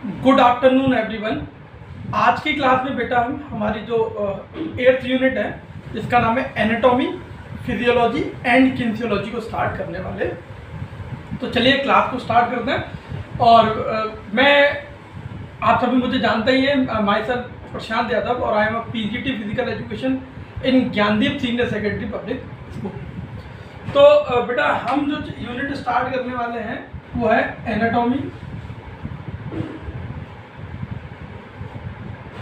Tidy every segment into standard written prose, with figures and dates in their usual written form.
Good afternoon everyone. आज की class में बेटा हम हमारी जो 8th यूनिट है जिसका नाम है एनाटॉमी, फिजियोलॉजी एंड किन्सियोलॉजी को स्टार्ट करने वाले। तो चलिए क्लास को स्टार्ट करते हैं। और मैं आप सभी मुझे जानते ही हैं, माई सेल्फ प्रशांत यादव और I am a PGT physical education in Gyandeep senior secondary public school. तो बेटा हम जो यूनिट स्टार्ट करने वाले हैं वो है anatomy,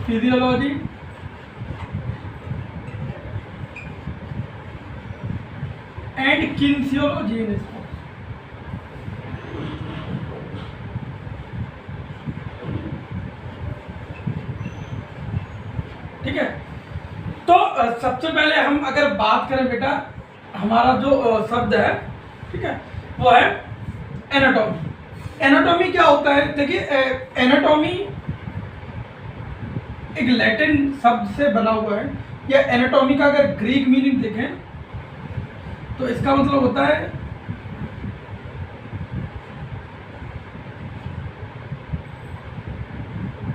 physiology and kinesiology in sports. ठीक है, तो सबसे पहले हम अगर बात करें बेटा, हमारा जो शब्द है, ठीक है, वो है एनाटॉमी। एनाटॉमी क्या होता है? देखिए, एनाटॉमी एक लैटिन शब्द से बना हुआ है। या एनाटॉमी का अगर ग्रीक मीनिंग देखें तो इसका मतलब होता है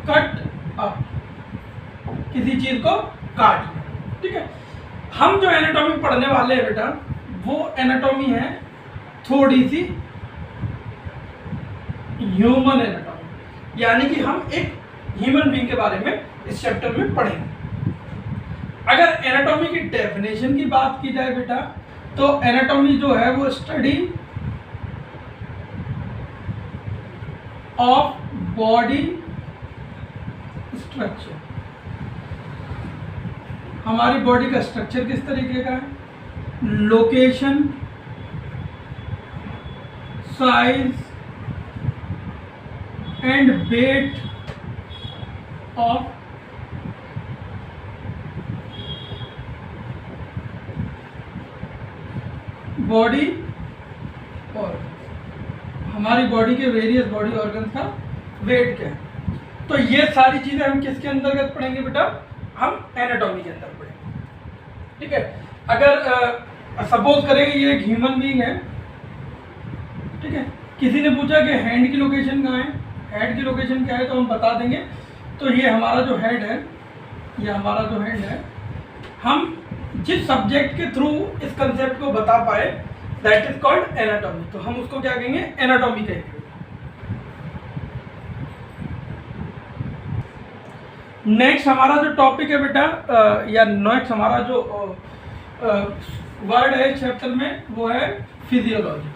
कट अप, किसी चीज को काट। ठीक है, हम जो एनाटॉमी पढ़ने वाले हैं बेटा, वो एनाटॉमी है थोड़ी सी ह्यूमन एनाटॉमी, यानी कि हम एक ह्यूमन बीइंग के बारे में इस चैप्टर में पढ़ेंगे। अगर एनाटॉमी की डेफिनेशन की बात की जाए बेटा, तो एनाटॉमी जो है वो स्टडी ऑफ बॉडी स्ट्रक्चर। हमारी बॉडी का स्ट्रक्चर किस तरीके का है, location, size and weight of body और हमारी बॉडी के वेरियस बॉडी ऑर्गन्स का वेट क्या है। तो ये सारी चीजें हम किसके अंतर्गत पढ़ेंगे बेटा? हम एनाटॉमी के अंदर पढ़ेंगे। ठीक है, अगर सपोज करें ये एक ह्यूमन बीइंग है, ठीक है, किसी ने पूछा कि हैंड की लोकेशन कहाँ है, हेड की लोकेशन क्या है, तो हम बता देंगे। तो ये हमारा जो हेड है, ये हमारा जो हेड है, हम जिस सब्जेक्ट के थ्रू इस कंसेप्ट को बता पाए, दैट इज कॉल्ड एनाटॉमी। तो हम उसको क्या कहेंगे? एनाटॉमी कहेंगे। नेक्स्ट हमारा जो टॉपिक है बेटा, या नेक्स्ट हमारा जो वर्ड है इस चैप्टर में, वो है फिजियोलॉजी।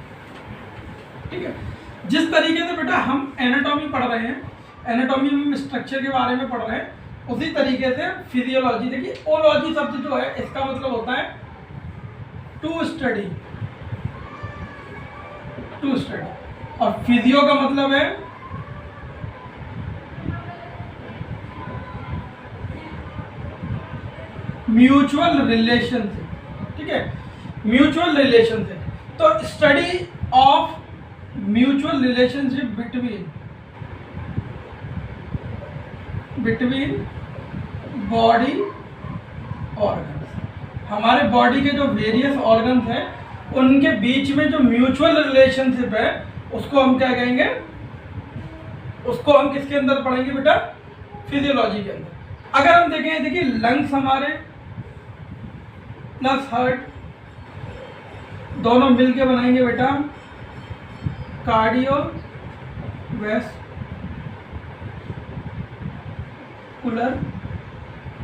ठीक है, जिस तरीके से बेटा हम एनाटॉमी पढ़ रहे हैं, एनाटॉमी में स्ट्रक्चर के बारे में पढ़ रहे हैं, उसी तरीके से फिजियोलॉजी। देखिए, ओलॉजी शब्द जो है इसका मतलब होता है टू स्टडी, टू स्टडी, और फिजियो का मतलब है म्यूचुअल रिलेशनशिप। ठीक है, म्यूचुअल रिलेशनशिप। तो study of mutual relationship between body organs. हमारे बॉडी के जो वेरियस ऑर्गन्स हैं उनके बीच में जो म्यूचुअल रिलेशनशिप है उसको हम क्या कहेंगे? उसको हम किसके अंदर पढ़ेंगे बेटा? फिजियोलॉजी के अंदर। अगर हम देखें, देखिए, लंग्स हमारे प्लस हार्ट दोनों मिलके बनाएंगे बेटा कार्डियो वेस्कुलर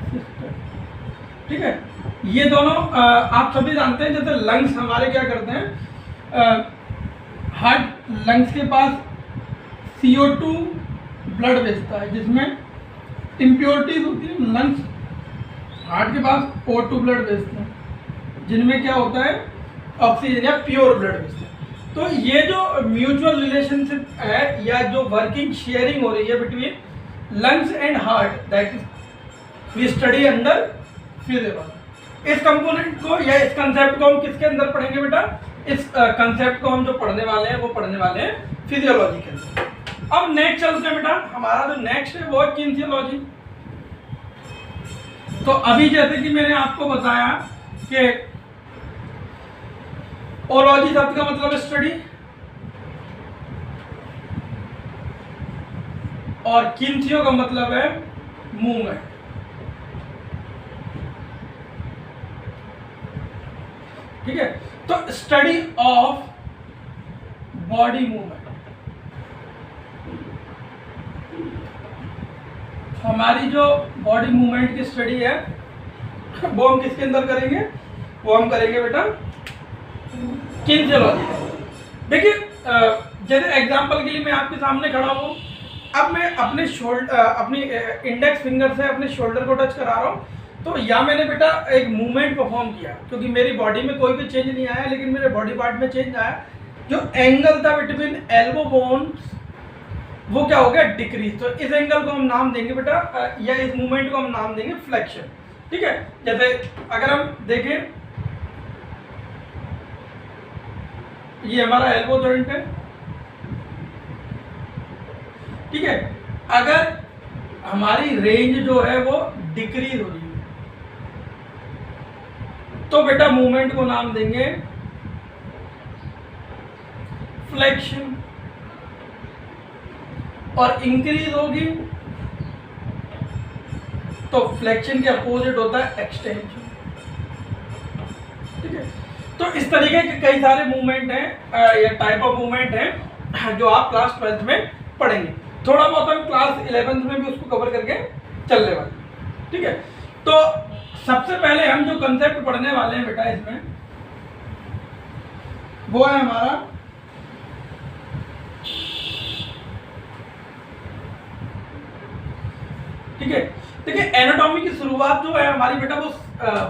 सिस्टम। ठीक है, ये दोनों आप सभी जानते हैं। जैसे लंग्स हमारे क्या करते हैं, हार्ट लंग्स के पास CO2 ब्लड भेजता है, जिसमें इम्प्योरिटीज होती है। लंग्स हार्ट के पास O2 ब्लड भेजते हैं, जिनमें क्या होता है, ऑक्सीजन या प्योर ब्लड भेजते हैं। तो ये जो म्यूचुअल रिलेशनशिप है या जो वर्किंग शेयरिंग हो रही है between lungs and heart, that is we study under physiology. इस कंपोनेंट को या इस कंसेप्ट को हम किसके अंदर पढ़ेंगे बेटा? इस कंसेप्ट को हम जो पढ़ने वाले हैं वो पढ़ने वाले हैं फिजियोलॉजी के अंदर। अब नेक्स्ट चलते हैं बेटा, हमारा जो नेक्स्ट है वो है किन्सियोलॉजी। तो अभी जैसे कि मैंने आपको बताया कि ओलॉजी शब्द का मतलब स्टडी, और किन्थियो का मतलब है मूवमेंट। ठीक है, तो स्टडी ऑफ बॉडी मूवमेंट, हमारी जो बॉडी मूवमेंट की स्टडी है वो हम किसके अंदर करेंगे, वो हम करेंगे बेटा किन्थियोलॉजी। देखिए जैसे एग्जांपल के लिए मैं आपके सामने खड़ा हूँ, अब मैं अपने अपनी इंडेक्स फिंगर से अपने शोल्डर को टच करा रहा हूँ, तो या मैंने बेटा एक मूवमेंट परफॉर्म किया, क्योंकि मेरी बॉडी में कोई भी चेंज नहीं आया, लेकिन मेरे बॉडी पार्ट में चेंज आया। जो एंगल था बिटवीन एल्बो बोन्स वो क्या हो गया, डिक्रीज। तो इस एंगल को हम नाम देंगे बेटा, या इस मूवमेंट को हम नाम देंगे फ्लेक्शन। ठीक है, जैसे अगर हम देखें, ये हमारा एल्बो जॉइंट है। ठीक है, अगर हमारी रेंज जो है वो डिक्रीज हो रही है तो बेटा मूवमेंट को नाम देंगे फ्लेक्शन, और इंक्रीज होगी तो फ्लेक्शन के अपोजिट होता है एक्सटेंशन। ठीक है, तो इस तरीके के कई सारे मूवमेंट हैं या टाइप ऑफ मूवमेंट हैं जो आप क्लास 12th में पढ़ेंगे। थोड़ा बहुत हम क्लास 11th में भी उसको कवर करके चलने वाले। ठीक है, तो सबसे पहले हम जो कंसेप्ट पढ़ने वाले हैं बेटा इसमें, वो है हमारा ठीक है। देखिए एनाटॉमी की शुरुआत जो है हमारी बेटा वो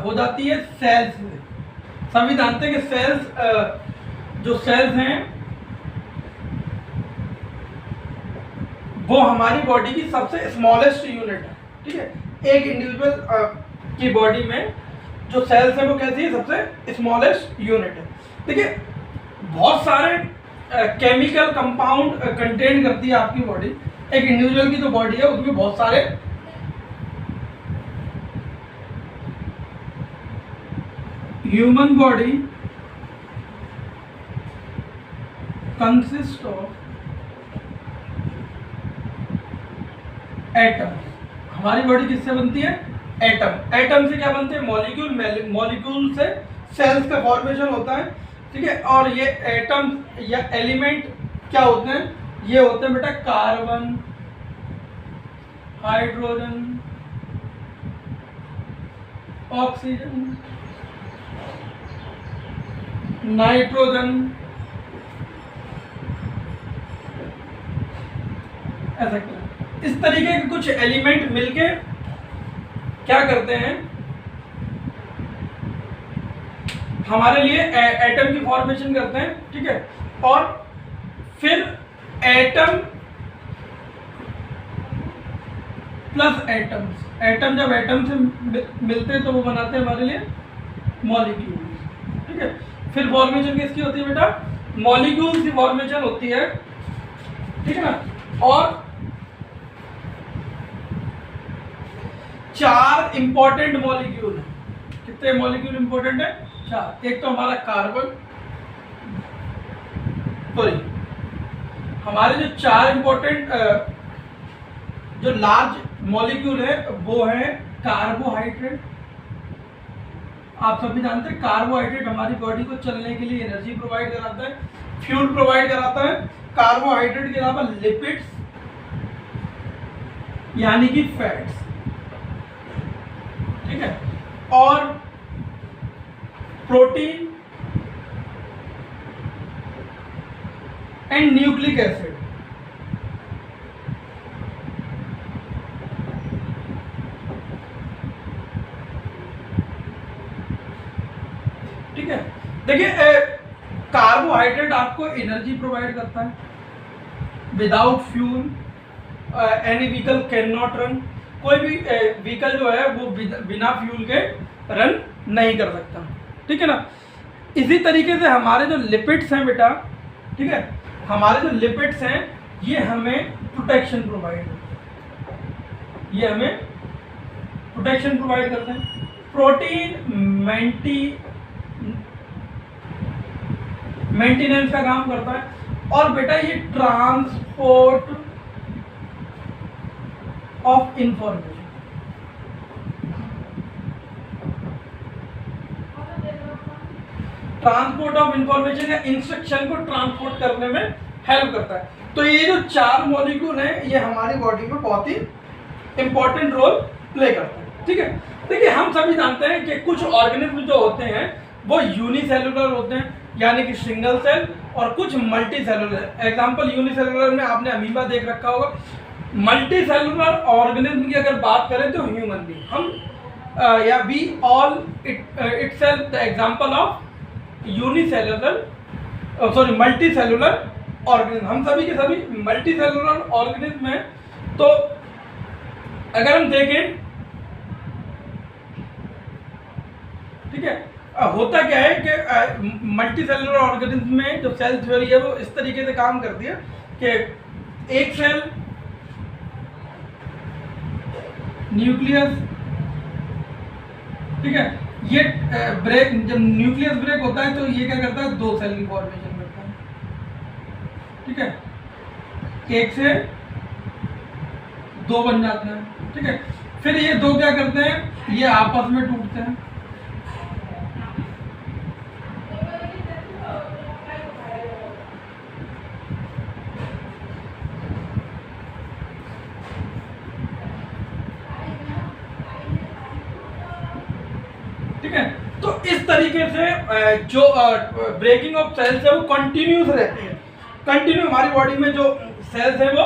हो जाती है सेल्स से। सभी जानते हैं कि सेल्स जो सेल्स हैं वो हमारी बॉडी की सबसे स्मॉलेस्ट यूनिट है। ठीक है, एक इंडिविजुअल की बॉडी में जो सेल्स है वो कैसी है, सबसे स्मॉलेस्ट यूनिट है। देखिए बहुत सारे केमिकल कंपाउंड कंटेन करती है आपकी बॉडी। एक इंडिविजुअल की जो बॉडी है उसमें बहुत सारे human body consist of atom. हमारी बॉडी किससे बनती है, एटम। एटम से क्या बनते हैं, मॉलिक्यूल। मॉलिक्यूल से सेल्स का फॉर्मेशन होता है। ठीक है, और ये एटम या एलिमेंट क्या होते हैं, ये होते हैं बेटा कार्बन, हाइड्रोजन, ऑक्सीजन, नाइट्रोजन, ऐसा क्या, इस तरीके के कुछ एलिमेंट मिलके क्या करते हैं, हमारे लिए एटम की फॉर्मेशन करते हैं। ठीक है, और फिर एटम प्लस एटम्स, एटम जब एटम से मिलते हैं तो वो बनाते हैं हमारे लिए मॉलिक्यूल। ठीक है, फिर फॉर्मेशन किसकी होती है बेटा, मॉलिक्यूल्स की फॉर्मेशन होती है। ठीक है ना, और 4 इंपॉर्टेंट मॉलिक्यूल है। कितने मॉलिक्यूल इंपॉर्टेंट है, 4। एक तो हमारा कार्बन, सॉरी हमारे जो 4 इंपॉर्टेंट जो लार्ज मॉलिक्यूल है वो है कार्बोहाइड्रेट। आप सभी जानते हैं कार्बोहाइड्रेट हमारी बॉडी को चलने के लिए एनर्जी प्रोवाइड कराता है, फ्यूल प्रोवाइड कराता है। कार्बोहाइड्रेट के अलावा लिपिड्स यानी कि फैट्स। ठीक है, और प्रोटीन एंड न्यूक्लिक एसिड। ठीक है, देखिए कार्बोहाइड्रेट आपको एनर्जी प्रोवाइड करता है। Without fuel any vehicle can not run. कोई भी व्हीकल जो है वो बिना फ्यूल के रन नहीं कर सकता। ठीक है ना, इसी तरीके से हमारे जो लिपिड्स हैं बेटा, ठीक है, हमारे जो लिपिड्स हैं ये हमें प्रोटेक्शन प्रोवाइड करते हैं, ये हमें प्रोटेक्शन प्रोवाइड करते हैं। प्रोटीन मेंटेनेंस का काम करता है। और बेटा ये transport of information. Transport of information या इंस्ट्रक्शन को ट्रांसपोर्ट करने में हेल्प करता है। तो ये जो 4 मॉलिक्यूल हैं ये हमारी बॉडी में बहुत ही इंपॉर्टेंट रोल प्ले करते हैं। ठीक है, देखिए हम सभी जानते हैं कि कुछ ऑर्गेनिज्म जो होते हैं वो यूनिसेलुलर होते हैं, यानी कि सिंगल सेल, और कुछ मल्टी सेलुलर। एग्जाम्पल यूनिसेलुलर में आपने अमीबा देख रखा होगा। मल्टी सेलुलर ऑर्गेनिज्म की अगर बात करें तो ह्यूमन बीइंग, हम या we all itself the example of unicellular sorry multicellular organism. हम सभी के सभी मल्टी सेलुलर ऑर्गेनिज्म हैं। तो अगर हम देखें, ठीक है, होता क्या है कि मल्टी सेलुलर ऑर्गेनिज्म में जो सेल थ्योरी है वो इस तरीके से काम करती है कि एक सेल, न्यूक्लियस, ठीक है, ये ब्रेक, जब न्यूक्लियस ब्रेक होता है तो ये क्या करता है, 2 सेल की फॉर्मेशन करता है। ठीक है, 1 से 2 बन जाते हैं। ठीक है, फिर ये 2 क्या करते हैं, ये आपस में टूटते हैं। ठीक है, तो इस तरीके से जो ब्रेकिंग ऑफ सेल्स है वो कंटिन्यूस रहती है। कंटिन्यू हमारी बॉडी में जो सेल्स है वो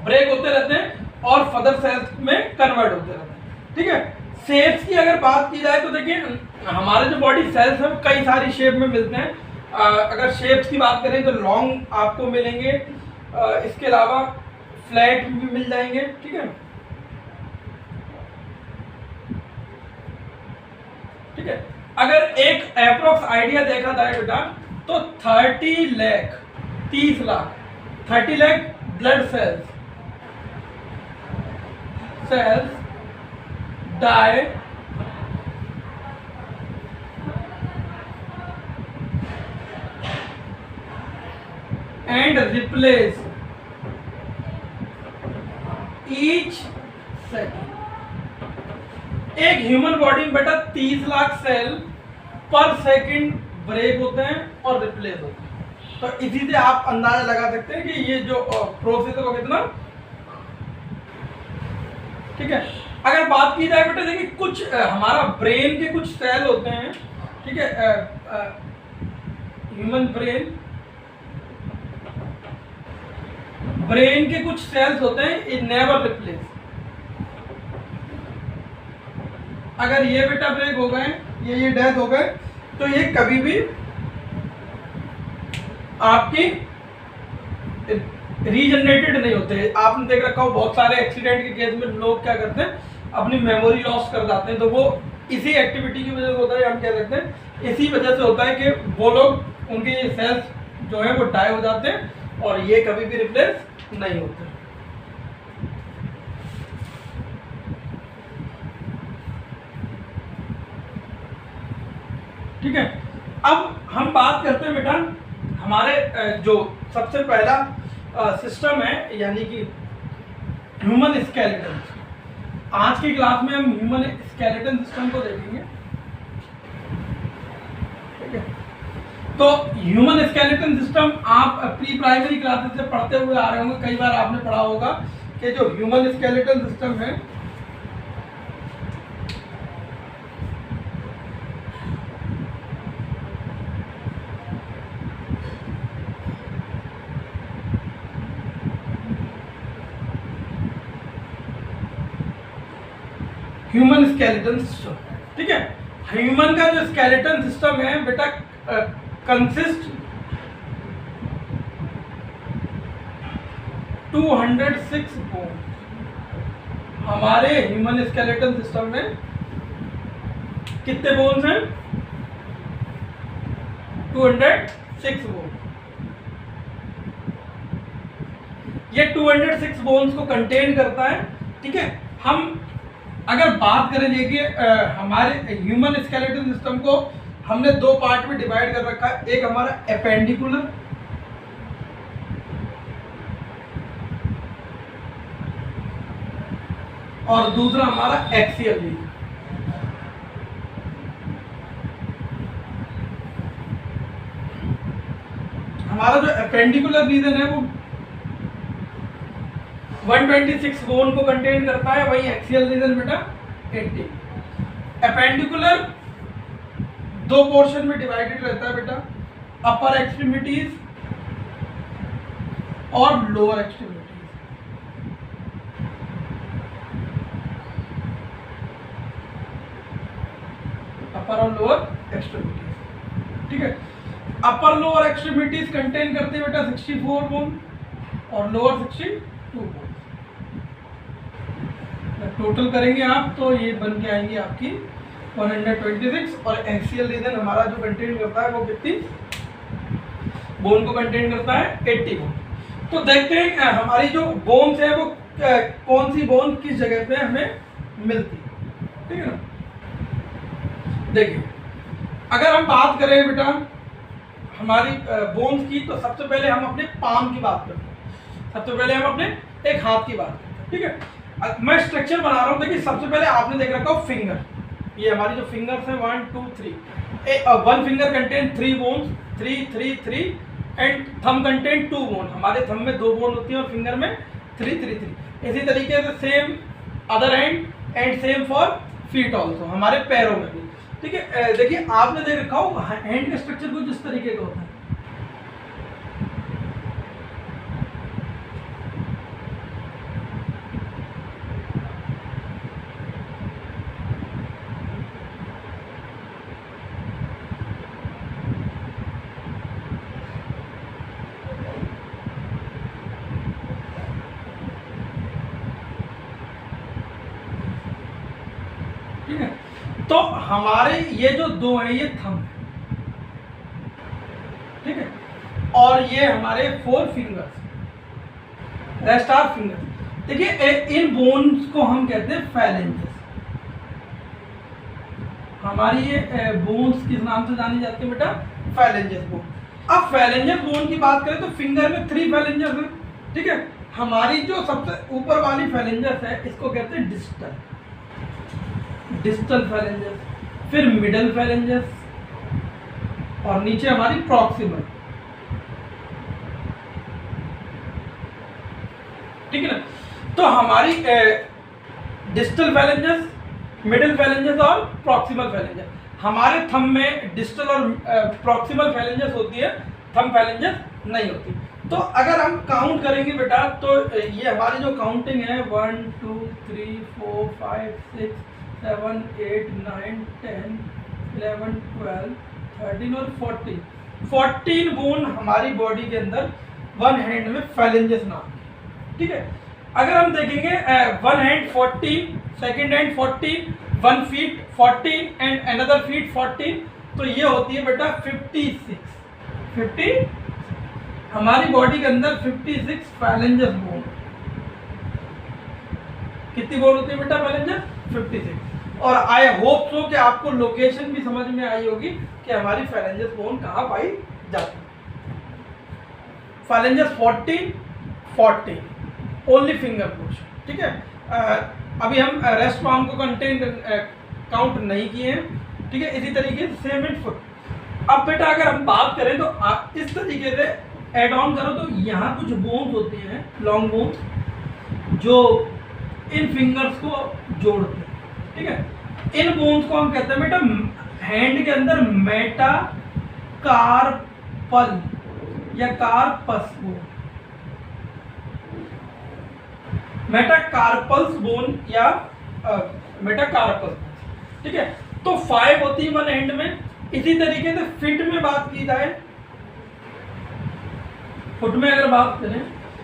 ब्रेक होते रहते हैं और फर्दर सेल्स में कन्वर्ट होते रहते हैं। ठीक है, शेप्स की अगर बात की जाए तो देखिए हमारे जो बॉडी सेल्स है वो कई सारी शेप में मिलते हैं। अगर शेप्स की बात करें तो लॉन्ग आपको मिलेंगे, इसके अलावा फ्लैट भी मिल जाएंगे। ठीक है, ठीक है, अगर एक एप्रोक्स आइडिया देखा जाए बेटा तो 30 lakh 30 lakh blood cells die and replace each second। एक ह्यूमन बॉडी में बेटा 30 लाख सेल पर सेकंड ब्रेक होते हैं और रिप्लेस होते हैं। तो इसी से आप अंदाजा लगा सकते हैं कि ये जो प्रोसेस है वो कितना। ठीक है, अगर बात की जाए बेटा देखिए कुछ हमारा ब्रेन के कुछ सेल होते हैं। ठीक है, ह्यूमन ब्रेन के कुछ सेल्स होते हैं, इट नेवर रिप्लेस। अगर ये बेटा ब्रेक हो गए, ये डेथ हो गए, तो ये कभी भी आपकी रीजनरेटेड नहीं होते। आपने देख रखा हो बहुत सारे एक्सीडेंट के केस में लोग क्या करते हैं, अपनी मेमोरी लॉस कर जाते हैं। तो वो इसी एक्टिविटी की वजह से होता है, हम कह सकते हैं इसी वजह से होता है कि वो लोग, उनके सेल्स जो है वो डाई हो जाते हैं और ये कभी भी रिप्लेस नहीं होते। ठीक है, अब हम बात करते हैं बेटा हमारे जो सबसे पहला सिस्टम है, यानी कि ह्यूमन स्केलेटन। आज की क्लास में हम ह्यूमन स्केलेटन सिस्टम को देखेंगे। ठीक है, तो ह्यूमन स्केलेटन सिस्टम आप प्री प्राइमरी क्लासेस से पढ़ते हुए आ रहे होंगे। कई बार आपने पढ़ा होगा कि जो ह्यूमन स्केलेटन सिस्टम है ह्यूमन स्केलेटन सिस्टम। ठीक है, ह्यूमन का जो स्केलेटन सिस्टम है बेटा कंसिस्ट 206 बोन। हमारे ह्यूमन स्केलेटन सिस्टम में कितने बोन्स हैं, 206 बोन। ये 206 बोन्स को कंटेन करता है। ठीक है, हम अगर बात करें, देखिए हमारे ह्यूमन स्केलेटन सिस्टम को हमने 2 पार्ट में डिवाइड कर रखा है। एक हमारा एपेंडिकुलर, और दूसरा हमारा एक्सियल रीजन। हमारा जो एपेंडिकुलर रीजन है वो 126 बोन को कंटेन करता है, वही एक्सियल रीजन बेटा 80। एपेंडिकुलर दो पोर्शन में डिवाइडेड रहता है बेटा, अपर एक्सट्रीमिटीज और लोअर एक्सट्रीमिटीज। अपर और लोअर एक्सट्रीमिटीज, ठीक है। अपर लोअर एक्सट्रीमिटीज कंटेन करते हैं बेटा 64 बोन और लोअर 62 बोन। टोटल करेंगे आप तो ये बन के आएंगी आपकी 126, और एक्सियल रीजन हमारा जो कंटेन करता है वो कितनी बोन को कंटेन करता है, 80 बोन। तो देखते हैं हमारी जो बोन्स है वो कौन सी बोन किस जगह पे हमें मिलती है, ठीक है ना। देखिए अगर हम बात करें बेटा हमारी बोन्स की, तो सबसे पहले हम अपने पाम की बात करते हैं। सबसे पहले हम अपने एक हाथ की बात करते हैं, ठीक है। मैं स्ट्रक्चर बना रहा हूँ। देखिए सबसे पहले आपने देख रखा हो फिंगर, ये हमारी जो फिंगर्स हैं 1 2 3, one finger contain 3 bones, 3 3 3, and thumb contain 2 bone. हमारे थंब में 2 बोन होती है और फिंगर में 3 3 3। इसी तरीके से same other hand and same for feet also, हमारे पैरों में भी, ठीक है। देखिए आपने देख रखा हो हैंड के स्ट्रक्चर को जिस तरीके का होता है, ठीक है। तो हमारे ये जो दो है ये थंब है, ठीक है, और ये हमारे 4 फिंगर्स, रेस्ट आर फिंगर्स। देखिए इन बोन्स को हम कहते हैं फैलेंजेस। हमारी ये बोन्स किस नाम से जानी जाती है बेटा, फैलेंजेस बोन। अब फैलेंजेस बोन की बात करें तो फिंगर में 3 फैलेंजेस हैं, ठीक है। हमारी जो सबसे ऊपर वाली फैलेंजेस है इसको कहते हैं डिस्टल, डिस्टल फैलेंजेस, फिर मिडल फैलेंजेस, और नीचे हमारी प्रॉक्सिमल, ठीक है ना। तो हमारी डिस्टल फैलेंजेस, मिडल फैलेंजेस और प्रॉक्सिमल फैलेंजेस। हमारे थंब में डिस्टल और प्रॉक्सिमल फैलेंजेस होती है, थंब फैलेंजेस नहीं होती। तो अगर हम काउंट करेंगे बेटा तो ये हमारी जो काउंटिंग है 1 2 3 4 5 6 7 8 9 10 11 12 13 और 14 बोन हमारी बॉडी के अंदर वन हैंड में फैलेंजेस नाम की, ठीक है। अगर हम देखेंगे one hand 14, second hand 14, 1 feet 14 and another feet 14, तो ये होती है बेटा 56। हमारी बॉडी के अंदर 56 फैलेंजेस बोन। कितनी बोन होती है बेटा फैलेंजेस, 56। और आई होप सो कि आपको लोकेशन भी समझ में आई होगी कि हमारी फैलेंजेस बोन कहाँ पाई जाती है। फैलेंजेस 14 ओनली फिंगर पोर्शन, ठीक है। अभी हम रेस्ट पाम को काउंट नहीं किए हैं, ठीक है। इसी तरीके से सेम इन फुट। अब बेटा अगर हम बात करें तो आप इस तरीके से एड ऑन करो तो यहाँ कुछ बोन्स होती हैं, लॉन्ग बोन्स, जो इन फिंगर्स को जोड़ते हैं, ठीक है। इन बोन्स को हम कहते हैं बेटा हैंड के अंदर मेटाकार्पल या कार्पस बोन, मेटाकार्पल्स बोन या मेटाकार्पस, ठीक है। तो 5 होती है वन हैंड में। इसी तरीके से फिट में बात की जाए, फुट में अगर बात करें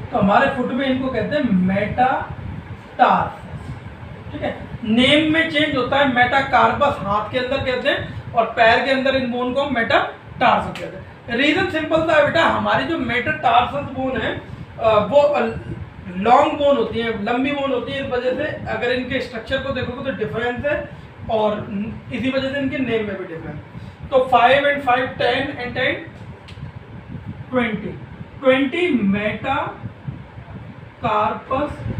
तो हमारे फुट में इनको कहते हैं मेटाटार्सस, ठीक है। नेम में चेंज होता है, मेटाकार्पस हाथ के अंदर कहते हैं और पैर के अंदर इन बोन को मेटाटार्सस कहते हैं। रीजन सिंपल सा है बेटा, हमारी जो मेटाटार्सस बोन है वो लॉन्ग बोन होती है, लंबी बोन होती है। इस वजह से अगर इनके स्ट्रक्चर को देखोगे तो डिफरेंस है, और इसी वजह से इनके नेम में भी डिफरेंस। तो 5 and 5 10 and 10 20 metacarpus,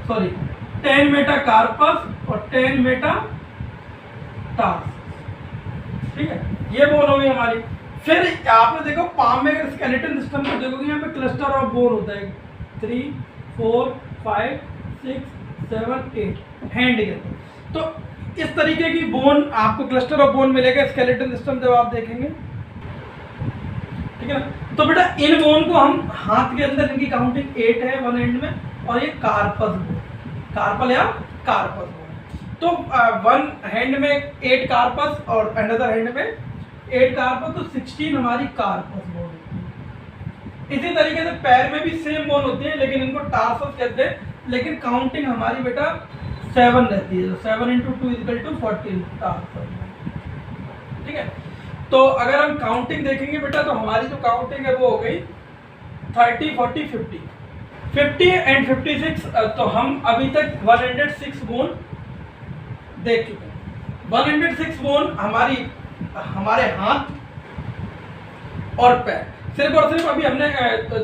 sorry 10 metacarpus और 10 मेटाटार्स, ठीक है, ये बोन हो गई हमारी। फिर आपने देखो पाम में अगर स्केलेटन सिस्टम को देखोगे यहाँ पे क्लस्टर ऑफ बोन होता है 3 4 5 6 7 8 हैंड के। तो इस तरीके की बोन आपको क्लस्टर ऑफ बोन मिलेगा स्केलेटन सिस्टम जब आप देखेंगे, ठीक है ना। तो बेटा इन बोन को हम हाथ के अंदर इनकी काउंटिंग 8 है वन एंड में, और ये कार्पस बोन, कार्पल या कार्पस बोन। तो वन हैंड में 8 कार्पस और अनदर हैंड में 8 कार्पस, तो 16 हमारी कार्पस बोन होती है। इसी तरीके से पैर में भी सेम बोन होती है, लेकिन इनको टार्सस कहते हैं, लेकिन काउंटिंग हमारी बेटा 7 रहती है, 7 × 2 = 14 टार्सस, ठीक है। तो अगर हम काउंटिंग देखेंगे बेटा, तो हमारी जो काउंटिंग है वो हो गई 30 40 50 एंड 56। तो हम अभी तक 106 बोन देख चुके हैं। 106 बोन हमारे हाथ और पैर, सिर्फ और सिर्फ अभी हमने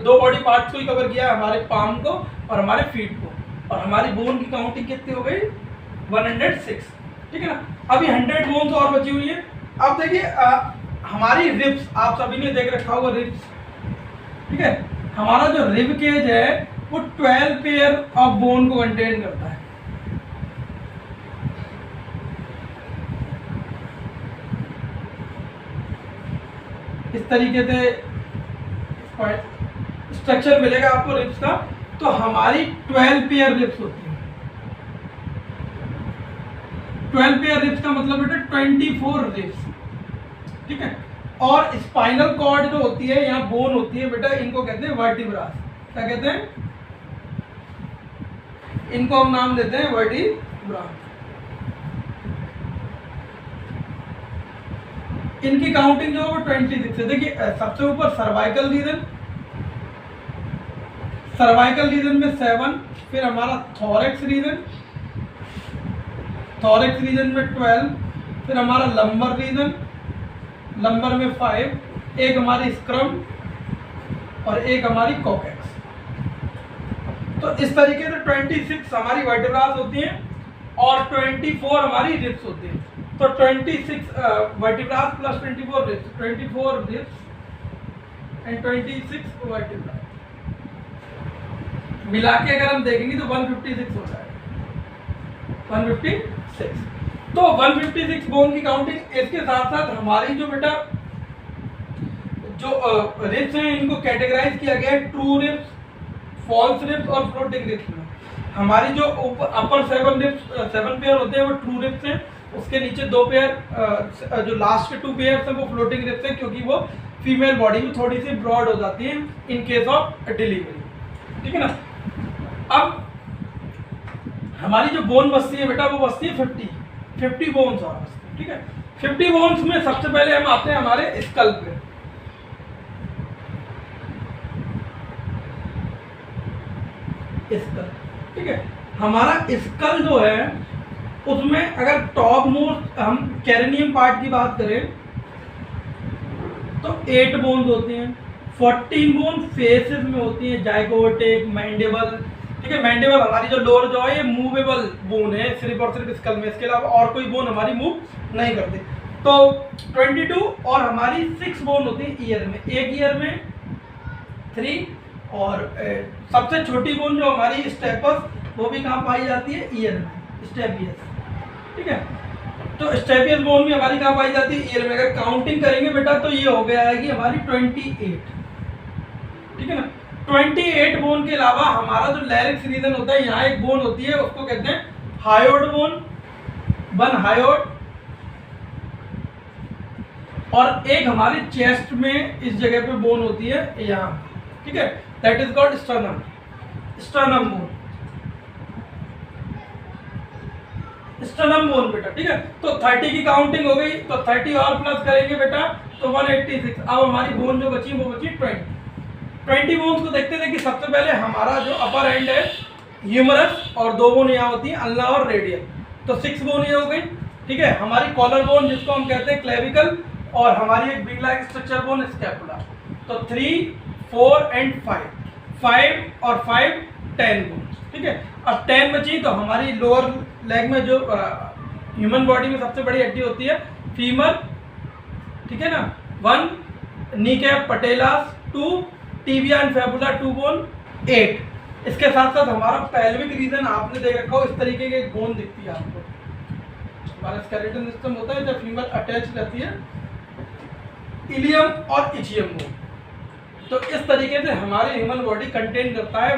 2 बॉडी पार्ट्स को ही कवर किया, हमारे पाम को और हमारे फीट को, और हमारी बोन की काउंटिंग कितनी हो गई 106, ठीक है ना। अभी 100 बोन्स और बची हुई है। अब देखिए हमारी रिब्स, आप सभी ने देख रखा होगा रिब्स, ठीक है। हमारा जो रिब केज है वो 12 पेयर ऑफ बोन को कंटेन करता है। इस तरीके से स्ट्रक्चर मिलेगा आपको रिब्स का। तो हमारी 12 पेयर रिब्स होती है। 12 पेयर रिब्स का मतलब बेटा 24 रिब्स, ठीक है। और स्पाइनल कॉर्ड जो होती है, यहाँ बोन होती है बेटा, इनको कहते हैं वर्टिब्रास। क्या कहते हैं? इनको हम नाम देते हैं वर्टिब्रा। इनकी काउंटिंग जो है वो 26 है। देखिए सबसे ऊपर सर्वाइकल रीजन, सर्वाइकल रीजन में 7, फिर हमारा थोरैक्स रीजन, थोरैक्स रीजन में 12, फिर हमारा लंबर रीजन, लंबर में 5, एक हमारी स्क्रम और एक हमारी कॉकेक्स। तो इस तरीके से 26 हमारी वर्टिब्रास होती हैं और 24 हमारी रिब्स होती हैं। तो 26 vertebras plus 24 ribs, 24 ribs and 26 vertebras मिला के अगर हम देखेंगे तो 156 हो जाएगा, 156। तो 156 बोन की काउंटिंग। इसके साथ साथ हमारी जो बेटा जो रिब्स हैं इनको कैटेगराइज किया गया है ट्रू रिब्स, फॉल्स रिब्स और फ्लोटिंग रिब्स में। हमारी जो अपर 7 पेयर होते हैं वो ट्रू रिब्स हैं, उसके नीचे 2 पेयर जो लास्ट के 2 पेयर हैं वो फ्लोटिंग रिब्स हैं, क्योंकि वो फीमेल बॉडी में थोड़ी सी ब्रॉड हो जाती है इन केस ऑफ डिलीवरी, ठीक है ना। अब हमारी जो बोन बस्ती है बेटा वो बस्ती है 50 बोन्स और बस्ती, ठीक है। 50 बोन्स में सबसे पहले हम आते हैं हमारे स्कल पे। स्कल, ठीक है। हमारा स्कल जो है उसमें अगर टॉप मोस्ट हम कैरेनियम पार्ट की बात करें तो 8 बोन्स होती हैं। 14 बोन फेसेस में होती हैं, जाइगोटिक, मैंडिबल, ठीक है। मैंडिबल हमारी जो लोअर जॉ है ये मूवेबल बोन है सिर्फ और सिर्फ स्कल में, इसके अलावा और कोई बोन हमारी मूव नहीं करती। तो 22 और हमारी 6 बोन होती है ईयर में, एक ईयर में 3, और सबसे छोटी बोन जो हमारी स्टेपस वो भी कहाँ पाई जाती है? ईयर में, स्टेपियस, ठीक है। तो स्टेपियस बोन भी हमारी कहाँ पाई जाती है? ईयर में। अगर काउंटिंग करेंगे बेटा तो ये हो गया है कि हमारी 28, ठीक है ना। 28 बोन के अलावा हमारा जो लैरिक्स रीजन होता है, यहाँ एक बोन होती है उसको कहते हैं हायोड बोन, 1 हायोड, और एक हमारे चेस्ट में इस जगह पे बोन होती है यहाँ, ठीक है, that is called sternum, sternum bone, sternum bone बेटा, ठीक है। तो 30 की काउंटिंग हो गई, तो 30 और प्लस करेंगे बेटा तो 186। अब हमारी बोन जो बची वो बची 20 बोन्स को देखते थे कि सबसे पहले हमारा जो अपर एंड है ह्यूमरस, और 2 बोन यहाँ होती है अल्ना और रेडियल, तो 6 बोन ये हो गई, ठीक है। हमारी कॉलर बोन जिसको हम कहते हैं क्लेविकल, और हमारी एक big like structure bone scapula. तो 3, 4 एंड 5 और 5 10 बोन्स, ठीक है। अब 10 बची, तो हमारी लोअर लेग में जो ह्यूमन बॉडी में सबसे बड़ी हड्डी होती है फीमर, ठीक है ना, 1, knee cap, patellas 2, tibia and fibula 2 bone 8। इसके साथ साथ हमारा पेल्विक रीजन आपने देख रखा हो, इस तरीके की एक बोन दिखती है आपको, हमारा स्केलेटन सिस्टम होता है जब फीमर अटैच रहती है, इलियम और इचियम बोन। तो इस तरीके से हमारे ह्यूमन बॉडी कंटेन करता है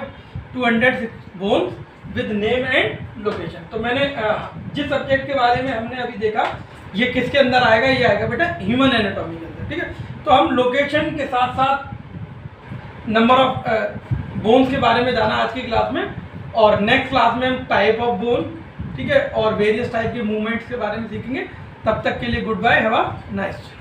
206 bones with name and location. तो मैंने जिस सब्जेक्ट के बारे में हमने अभी देखा, ये किसके अंदर आएगा, ये आएगा बेटा ह्यूमन एनाटॉमी के अंदर, ठीक है। तो हम लोकेशन के साथ साथ नंबर ऑफ बोन्स के बारे में जाना आज की क्लास में, और नेक्स्ट क्लास में हम टाइप ऑफ बोन, ठीक है, और वेरियस टाइप के मूवमेंट्स के बारे में सीखेंगे। तब तक के लिए goodbye, have a nice day.